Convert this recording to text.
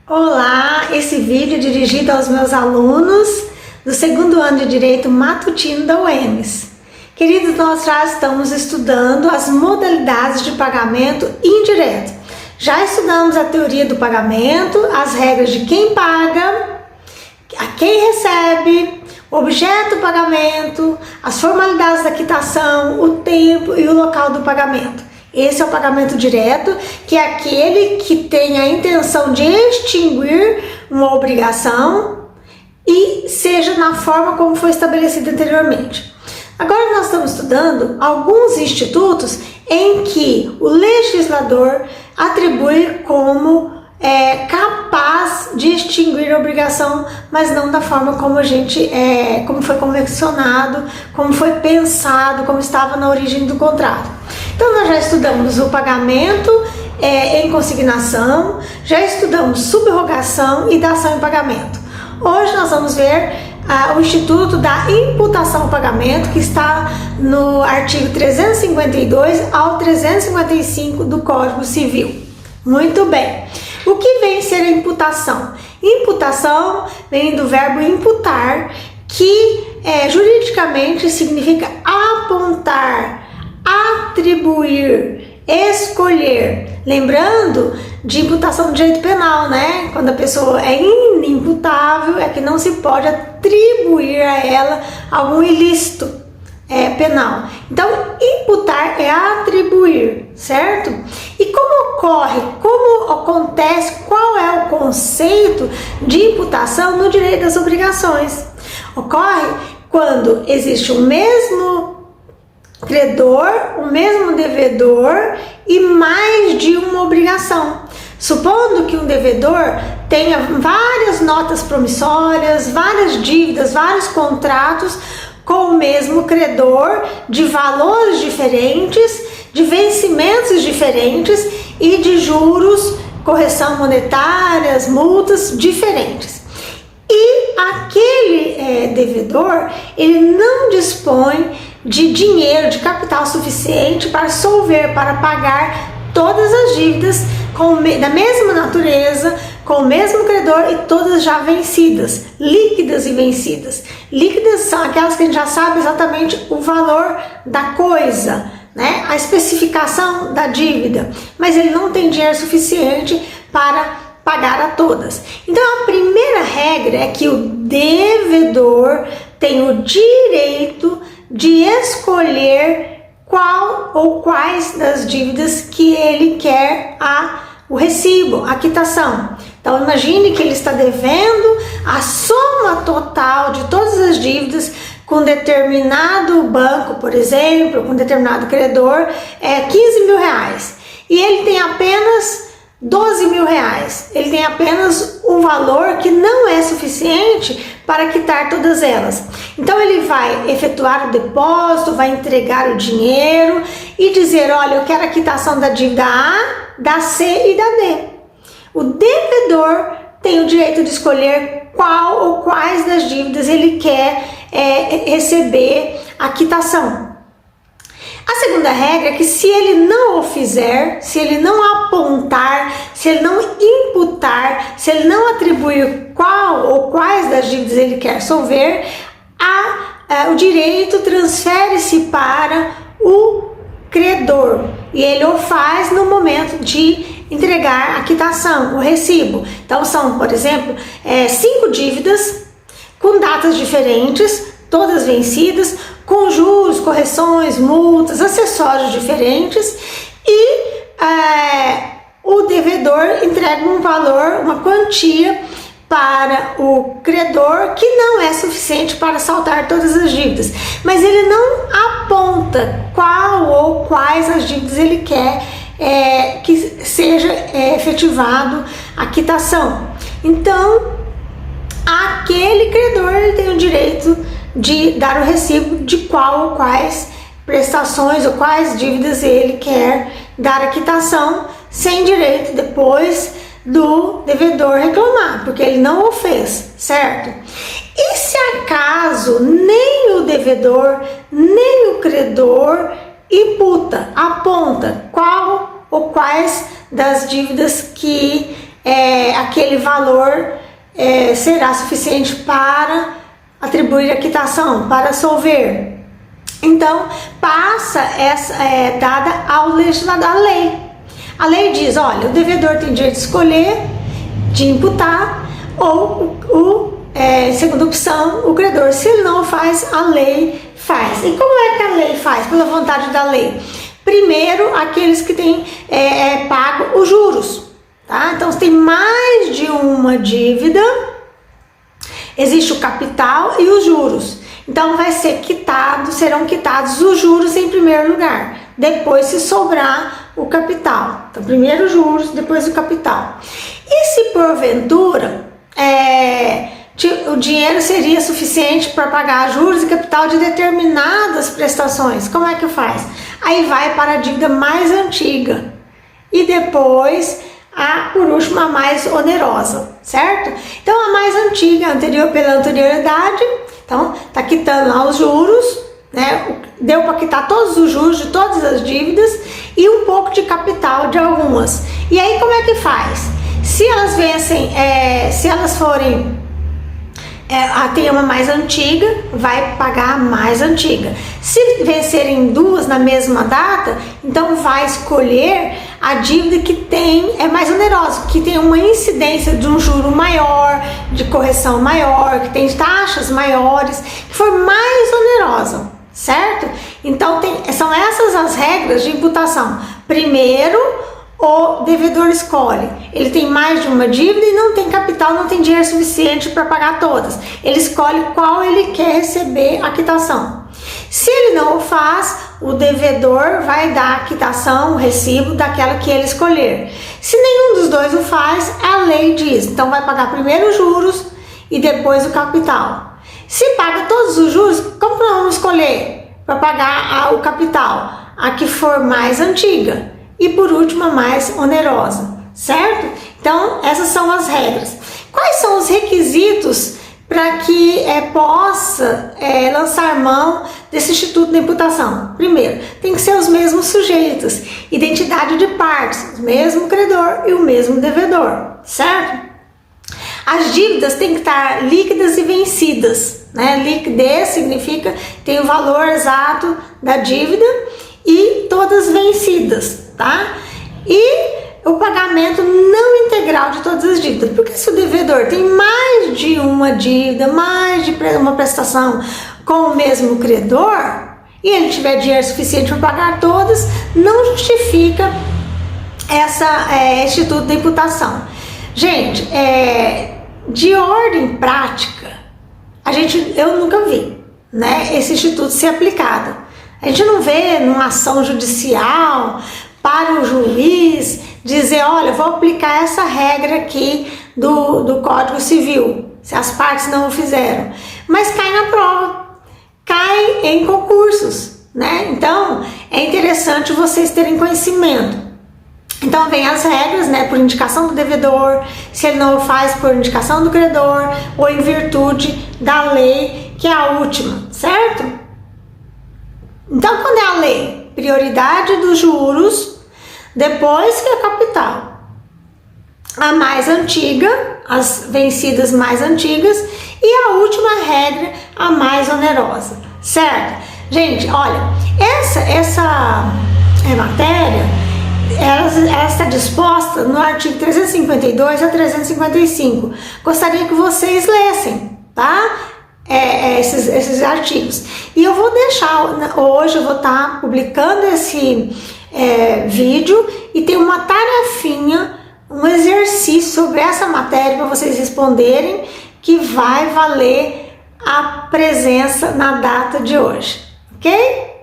Olá, esse vídeo é dirigido aos meus alunos do segundo ano de Direito Matutino da UEMS. Queridos, nós já estamos estudando as modalidades de pagamento indireto. Já estudamos a teoria do pagamento, as regras de quem paga, a quem recebe, o objeto do pagamento, as formalidades da quitação, o tempo e o local do pagamento. Esse é o pagamento direto, que é aquele que tem a intenção de extinguir uma obrigação e seja na forma como foi estabelecida anteriormente. Agora nós estamos estudando alguns institutos em que o legislador atribui como capaz de extinguir a obrigação, mas não da forma como como foi convencionado, como foi pensado, como estava na origem do contrato. Então nós já estudamos o pagamento em consignação, já estudamos subrogação e dação em pagamento. Hoje nós vamos ver o Instituto da Imputação ao Pagamento, que está no artigo 352 ao 355 do Código Civil. Muito bem. O que vem ser a imputação? Imputação vem do verbo imputar, que juridicamente significa apontar, atribuir, escolher. Lembrando de imputação do direito penal, né? Quando a pessoa é inimputável, é que não se pode atribuir a ela algum ilícito penal. Então, imputar é atribuir, certo? E como ocorre, como acontece, qual é o conceito de imputação no direito das obrigações? Ocorre quando existe o mesmo credor, o mesmo devedor e mais de uma obrigação. Supondo que um devedor tenha várias notas promissórias, várias dívidas, vários contratos com o mesmo credor, de valores diferentes, de vencimentos diferentes e de juros, correção monetárias, multas diferentes. E aquele devedor, ele não dispõe de dinheiro, de capital suficiente para solver, para pagar todas as dívidas da mesma natureza, com o mesmo credor e todas já vencidas, líquidas e vencidas. Líquidas são aquelas que a gente já sabe exatamente o valor da coisa, né? A especificação da dívida, mas ele não tem dinheiro suficiente para pagar a todas. Então a primeira regra é que o devedor tem o direito de escolher qual ou quais das dívidas que ele quer o recibo, a quitação. Então imagine que ele está devendo a soma total de todas as dívidas com determinado banco, por exemplo, com determinado credor, 15 mil reais. E ele tem apenas 12 mil reais. Ele tem apenas um valor que não é suficiente para quitar todas elas. Então ele vai efetuar o depósito, vai entregar o dinheiro e dizer, olha, eu quero a quitação da dívida A, da C e da D. O devedor tem o direito de escolher qual ou quais das dívidas ele quer receber a quitação. A segunda regra é que se ele não o fizer, se ele não apontar, se ele não imputar, se ele não atribuir qual ou quais das dívidas ele quer solver, o direito transfere-se para o credor e ele o faz no momento de entregar a quitação, o recibo. Então são, por exemplo, 5 dívidas com datas diferentes, todas vencidas, com juros, correções, multas, acessórios diferentes e o devedor entrega um valor, uma quantia para o credor que não é suficiente para saltar todas as dívidas, mas ele não aponta qual ou quais as dívidas ele quer que seja efetivado a quitação. Então aquele credor ele tem o direito de dar o recibo de qual ou quais prestações ou quais dívidas ele quer dar a quitação, sem direito depois do devedor reclamar, porque ele não o fez, certo? E se acaso nem o devedor, nem o credor imputa, aponta qual ou quais das dívidas que aquele valor será suficiente para atribuir a quitação, para solver. Então, passa essa dada ao legislador, a lei. A lei diz, olha, o devedor tem direito de escolher, de imputar, ou segunda opção, o credor. Se ele não faz, a lei faz. E como é que a lei faz? Pela vontade da lei. Primeiro, aqueles que têm pago os juros. Tá? Então, se tem mais de uma dívida, existe o capital e os juros. Então, vai ser serão quitados os juros em primeiro lugar. Depois, se sobrar o capital. Então, primeiro os juros, depois o capital. E se porventura o dinheiro seria suficiente para pagar juros e capital de determinadas prestações, como é que faz? Aí vai para a dívida mais antiga e depois por último, a mais onerosa, certo? Então, a mais antiga, pela anterioridade, então, tá quitando lá os juros, né? Deu para quitar todos os juros de todas as dívidas e um pouco de capital de algumas. E aí, como é que faz? Se elas vencem, se elas forem tem uma mais antiga, vai pagar a mais antiga. Se vencerem duas na mesma data, então vai escolher a dívida que é mais onerosa, que tem uma incidência de um juro maior, de correção maior, que tem taxas maiores, que for mais onerosa, certo? Então são essas as regras de imputação. Primeiro, o devedor escolhe, ele tem mais de uma dívida e não tem capital, não tem dinheiro suficiente para pagar todas. Ele escolhe qual ele quer receber a quitação. Se ele não o faz, o devedor vai dar a quitação, o recibo daquela que ele escolher. Se nenhum dos dois o faz, a lei diz, então vai pagar primeiro os juros e depois o capital. Se paga todos os juros, como nós vamos escolher para pagar o capital? A que for mais antiga. E por último, a mais onerosa, certo? Então, essas são as regras. Quais são os requisitos para que possa lançar mão desse instituto de imputação? Primeiro, tem que ser os mesmos sujeitos, identidade de partes, o mesmo credor e o mesmo devedor, certo? As dívidas têm que estar líquidas e vencidas, né? Liquidez significa tem o valor exato da dívida e todas vencidas, tá? E o pagamento não integral de todas as dívidas, porque se o devedor tem mais de uma dívida, mais de uma prestação com o mesmo credor, e ele tiver dinheiro suficiente para pagar todas, não justifica esse instituto de imputação. Gente, de ordem prática, eu nunca vi, né, esse instituto ser aplicado. A gente não vê numa ação judicial para o juiz dizer, olha, vou aplicar essa regra aqui do Código Civil, se as partes não o fizeram. Mas cai na prova, cai em concursos, né? Então, é interessante vocês terem conhecimento. Então, vem as regras, né, por indicação do devedor, se ele não o faz por indicação do credor, ou em virtude da lei, que é a última, certo? Então, quando é a lei? Prioridade dos juros, depois que a capital. A mais antiga, as vencidas mais antigas, e a última regra, a mais onerosa, certo? Gente, olha, essa matéria, ela está disposta no artigo 352 a 355. Gostaria que vocês lessem, tá? Esses artigos. E eu vou deixar, hoje eu vou estar publicando esse vídeo e tem uma tarefinha, um exercício sobre essa matéria para vocês responderem, que vai valer a presença na data de hoje, ok?